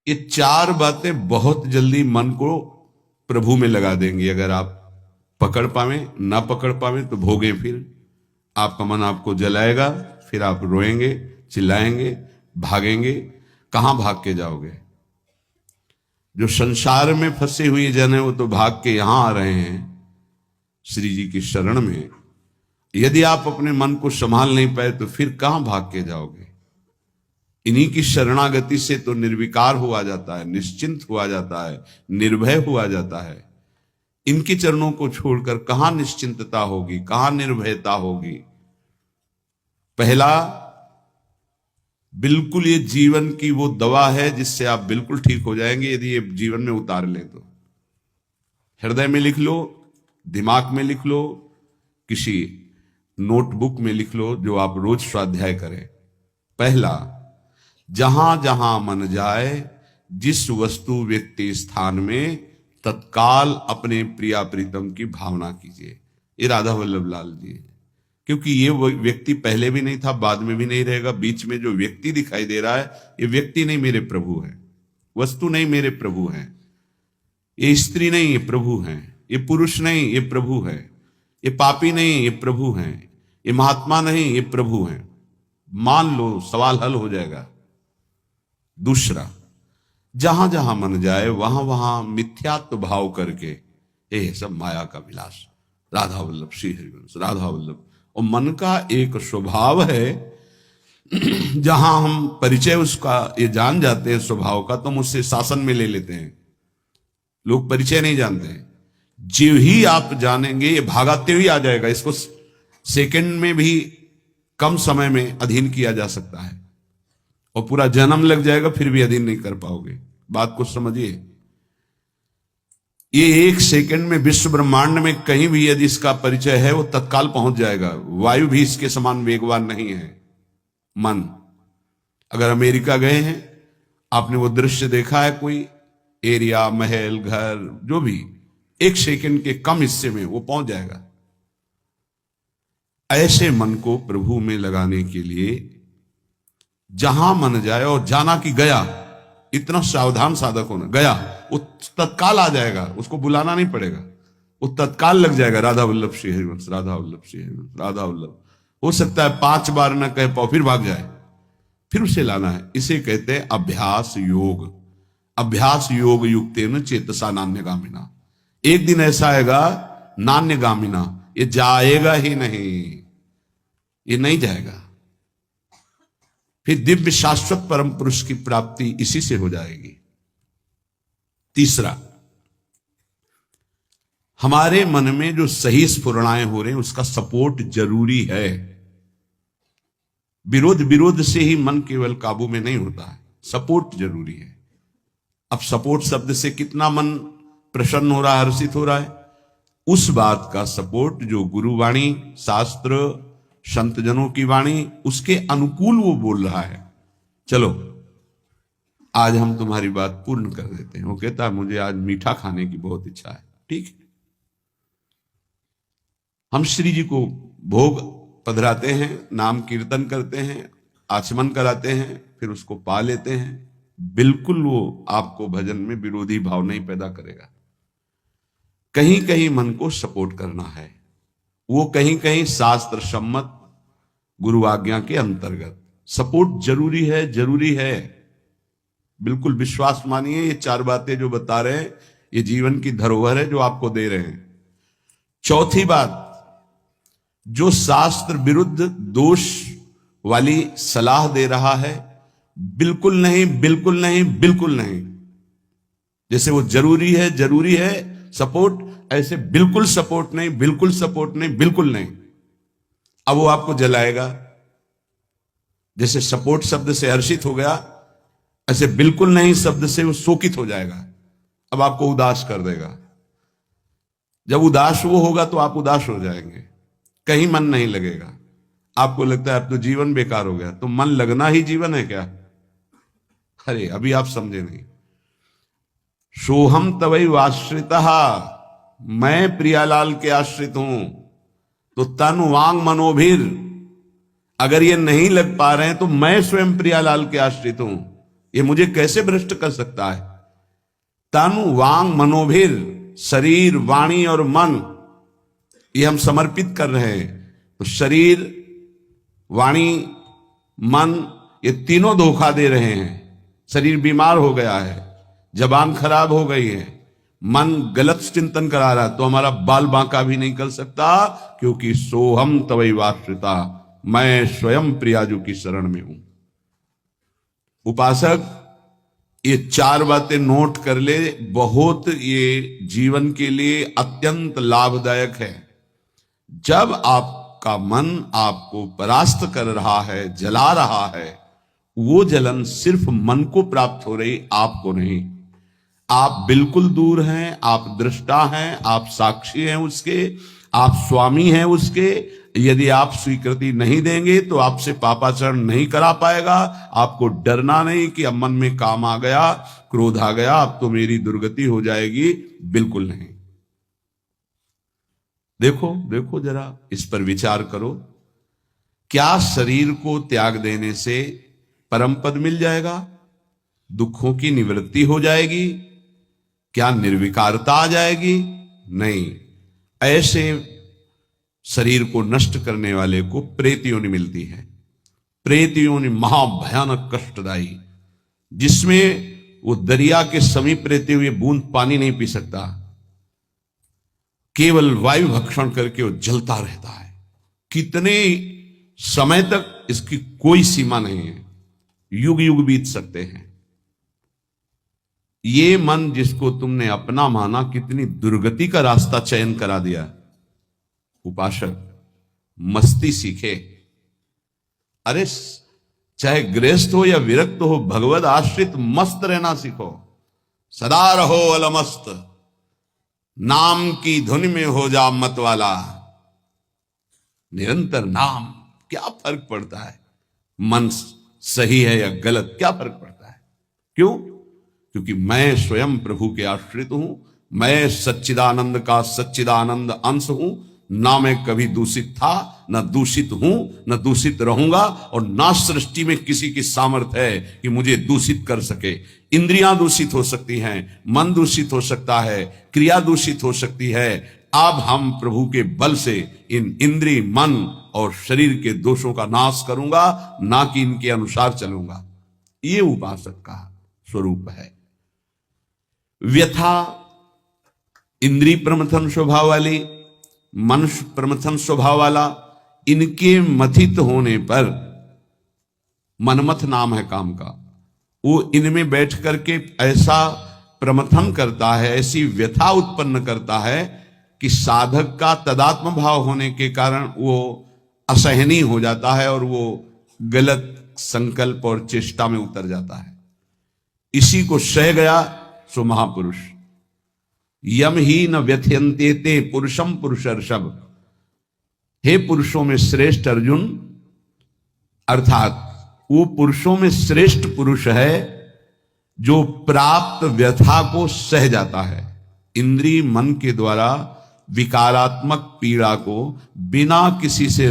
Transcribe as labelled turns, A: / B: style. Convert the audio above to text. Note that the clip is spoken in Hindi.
A: ये चार बातें बहुत जल्दी मन को प्रभु में लगा देंगी। अगर आप पकड़ पावे, ना पकड़ पावे तो भोगे। फिर आपका मन आपको जलाएगा, फिर आप रोएंगे, चिल्लाएंगे, भागेंगे। कहां भाग के जाओगे? जो संसार में फंसे हुए जन है वो तो भाग के यहां आ रहे हैं श्री जी की शरण में। यदि आप अपने मन को संभाल नहीं पाए तो फिर कहां भाग के जाओगे? इन्हीं की शरणागति से तो निर्विकार हुआ जाता है, निश्चिंत हुआ जाता है, निर्भय हुआ जाता है। इनके चरणों को छोड़कर कहां निश्चिंतता होगी, कहां निर्भयता होगी? पहला, बिल्कुल ये जीवन की वो दवा है जिससे आप बिल्कुल ठीक हो जाएंगे यदि ये जीवन में उतार ले तो। हृदय में लिख लो, दिमाग में लिख लो, किसी नोटबुक में लिख लो, जो आप रोज स्वाध्याय करें। पहला, जहां जहां मन जाए, जिस वस्तु व्यक्ति स्थान में, तत्काल अपने प्रिया प्रीतम की भावना कीजिए। ये राधा वल्लभ लाल जी है। क्योंकि ये व्यक्ति पहले भी नहीं था, बाद में भी नहीं रहेगा। बीच में जो व्यक्ति दिखाई दे रहा है, ये व्यक्ति नहीं, मेरे प्रभु है। वस्तु नहीं, मेरे प्रभु है। ये स्त्री नहीं, ये प्रभु है। ये पुरुष नहीं, ये प्रभु है। ये पापी नहीं, ये प्रभु है। ये महात्मा नहीं, ये प्रभु है। मान लो, सवाल हल हो जाएगा। दूसरा, जहां जहां मन जाए वहां वहां मिथ्यात्व भाव करके, ये सब माया का विलास। राधा वल्लभ, श्री हरिवंश, राधा वल्लभ। और मन का एक स्वभाव है, जहां हम परिचय उसका ये जान जाते हैं स्वभाव का, तो हम उससे शासन में ले लेते हैं। लोग परिचय नहीं जानते हैं। जो ही आप जानेंगे ये भागाते हुए आ जाएगा। इसको सेकंड में भी कम समय में अधीन किया जा सकता है, और पूरा जन्म लग जाएगा फिर भी अधीन नहीं कर पाओगे। बात को समझिए। ये एक सेकंड में विश्व ब्रह्मांड में कहीं भी यदि इसका परिचय है वो तत्काल पहुंच जाएगा। वायु भी इसके समान वेगवान नहीं है मन। अगर अमेरिका गए हैं, आपने वो दृश्य देखा है, कोई एरिया, महल, घर, जो भी, एक सेकंड के कम हिस्से में वो पहुंच जाएगा। ऐसे मन को प्रभु में लगाने के लिए जहां मन जाए, और जाना कि गया, इतना सावधान साधक होना। गया वो तत्काल आ जाएगा, उसको बुलाना नहीं पड़ेगा, वो तत्काल लग जाएगा। राधा वल्लभ श्री हरिवंश, राधा वल्लभ श्री हरिवंश, राधा वल्लभ। हो सकता है 5 बार न कह पाओ, फिर भाग जाए, फिर उसे लाना है। इसे कहते हैं अभ्यास योग। अभ्यास योग युक्तेन चेतसा नान्यगामिना। एक दिन ऐसा आएगा नान्यगामिना, ये जाएगा ही नहीं, ये नहीं जाएगा। फिर दिव्य शाश्वत परम पुरुष की प्राप्ति इसी से हो जाएगी। तीसरा, हमारे मन में जो सही स्फुरणाएं हो रहे हैं उसका सपोर्ट जरूरी है। विरोध से ही मन केवल काबू में नहीं होता है, सपोर्ट जरूरी है। अब सपोर्ट शब्द से कितना मन प्रसन्न हो रहा है, हर्षित हो रहा है, उस बात का सपोर्ट जो गुरुवाणी, शास्त्र, संत जनों की वाणी, उसके अनुकूल वो बोल रहा है। चलो आज हम तुम्हारी बात पूर्ण कर देते हैं। वो कहता है मुझे आज मीठा खाने की बहुत इच्छा है। ठीक है, हम श्री जी को भोग पधराते हैं, नाम कीर्तन करते हैं, आचमन कराते हैं, फिर उसको पा लेते हैं। बिल्कुल वो आपको भजन में विरोधी भाव नहीं पैदा करेगा। कहीं कहीं मन को सपोर्ट करना है, वो कहीं कहीं शास्त्र सम्मत गुरु आज्ञा के अंतर्गत सपोर्ट जरूरी है, जरूरी है। बिल्कुल विश्वास मानिए, ये 4 बातें जो बता रहे हैं ये जीवन की धरोहर है जो आपको दे रहे हैं। चौथी बात, जो शास्त्र विरुद्ध दोष वाली सलाह दे रहा है, बिल्कुल नहीं, बिल्कुल नहीं, बिल्कुल नहीं। जैसे वो जरूरी है, जरूरी है सपोर्ट, ऐसे बिल्कुल सपोर्ट नहीं, बिल्कुल सपोर्ट नहीं, बिल्कुल नहीं। अब वो आपको जलाएगा। जैसे सपोर्ट शब्द से हर्षित हो गया, ऐसे बिल्कुल नहीं शब्द से वो शोकित हो जाएगा। अब आपको उदास कर देगा। जब उदास वो होगा तो आप उदास हो जाएंगे, कहीं मन नहीं लगेगा। आपको लगता है अब तो जीवन बेकार हो गया, तो मन लगना ही जीवन है क्या? अरे अभी आप समझे नहीं। सोहम तवैव आश्रितः, मैं प्रियालाल के आश्रित हूं। तो तन वांग मनोभिर, अगर ये नहीं लग पा रहे हैं तो मैं स्वयं प्रियालाल के आश्रित हूं। ये मुझे कैसे भ्रष्ट कर सकता है? तनु वांग मनोभिर, शरीर वाणी और मन, ये हम समर्पित कर रहे हैं। तो शरीर, वाणी, मन, ये तीनों धोखा दे रहे हैं। शरीर बीमार हो गया है, जबान खराब हो गई है, मन गलत चिंतन करा रहा है, तो हमारा बाल बांका भी नहीं कर सकता, क्योंकि सोहम तवैवाश्रिता, मैं स्वयं प्रियाजू की शरण में हूं। उपासक ये 4 बातें नोट कर ले, बहुत ये जीवन के लिए अत्यंत लाभदायक है। जब आपका मन आपको परास्त कर रहा है, जला रहा है, वो जलन सिर्फ मन को प्राप्त हो रही, आपको नहीं। आप बिल्कुल दूर हैं, आप दृष्टा हैं, आप साक्षी हैं उसके, आप स्वामी हैं उसके। यदि आप स्वीकृति नहीं देंगे तो आपसे पापाचरण नहीं करा पाएगा। आपको डरना नहीं कि अब मन में काम आ गया, क्रोध आ गया, अब तो मेरी दुर्गति हो जाएगी, बिल्कुल नहीं। देखो देखो जरा, इस पर विचार करो। क्या शरीर को त्याग देने से परम पद मिल जाएगा? दुखों की निवृत्ति हो जाएगी? क्या निर्विकारता आ जाएगी? नहीं। ऐसे शरीर को नष्ट करने वाले को प्रेत योनि मिलती है। प्रेत योनि महाभयानक कष्टदायी, जिसमें वो दरिया के समीप रहते हुए बूंद पानी नहीं पी सकता, केवल वायु भक्षण करके वो जलता रहता है। कितने समय तक इसकी कोई सीमा नहीं है, युग युग बीत सकते हैं। ये मन जिसको तुमने अपना माना, कितनी दुर्गति का रास्ता चयन करा दिया। उपासक मस्ती सीखे। अरे चाहे गृहस्थ हो या विरक्त हो, भगवद आश्रित मस्त रहना सीखो। सदा रहो अलमस्त, नाम की धुन में हो जा मत वाला। निरंतर नाम, क्या फर्क पड़ता है मन सही है या गलत, क्या फर्क पड़ता है? क्यों? क्योंकि मैं स्वयं प्रभु के आश्रित हूं, मैं सच्चिदानंद का सच्चिदानंद अंश हूं। ना मैं कभी दूषित था, ना दूषित हूं, ना दूषित रहूंगा, और ना सृष्टि में किसी की सामर्थ्य है कि मुझे दूषित कर सके। इंद्रियां दूषित हो सकती हैं, मन दूषित हो सकता है, क्रिया दूषित हो सकती है। अब हम प्रभु के बल से इन इंद्रिय, मन और शरीर के दोषों का नाश करूंगा, ना कि इनके अनुसार चलूंगा। ये उपासक का स्वरूप है। व्यथा इंद्रिय प्रमथन स्वभाव वाली, मनुष्य प्रमथन स्वभाव वाला, इनके मथित होने पर, मनमथ नाम है काम का, वो इनमें बैठ करके ऐसा प्रमथन करता है, ऐसी व्यथा उत्पन्न करता है कि साधक का तदात्म भाव होने के कारण वो असहनीय हो जाता है और वो गलत संकल्प और चेष्टा में उतर जाता है। इसी को सह गया सो महापुरुष। यम ही न व्यथयन्ते ते पुरुषम पुरुषर्षभ। हे पुरुषों में श्रेष्ठ अर्जुन, अर्थात वो पुरुषों में श्रेष्ठ पुरुष है जो प्राप्त व्यथा को सह जाता है। इंद्रिय मन के द्वारा विकारात्मक पीड़ा को बिना किसी से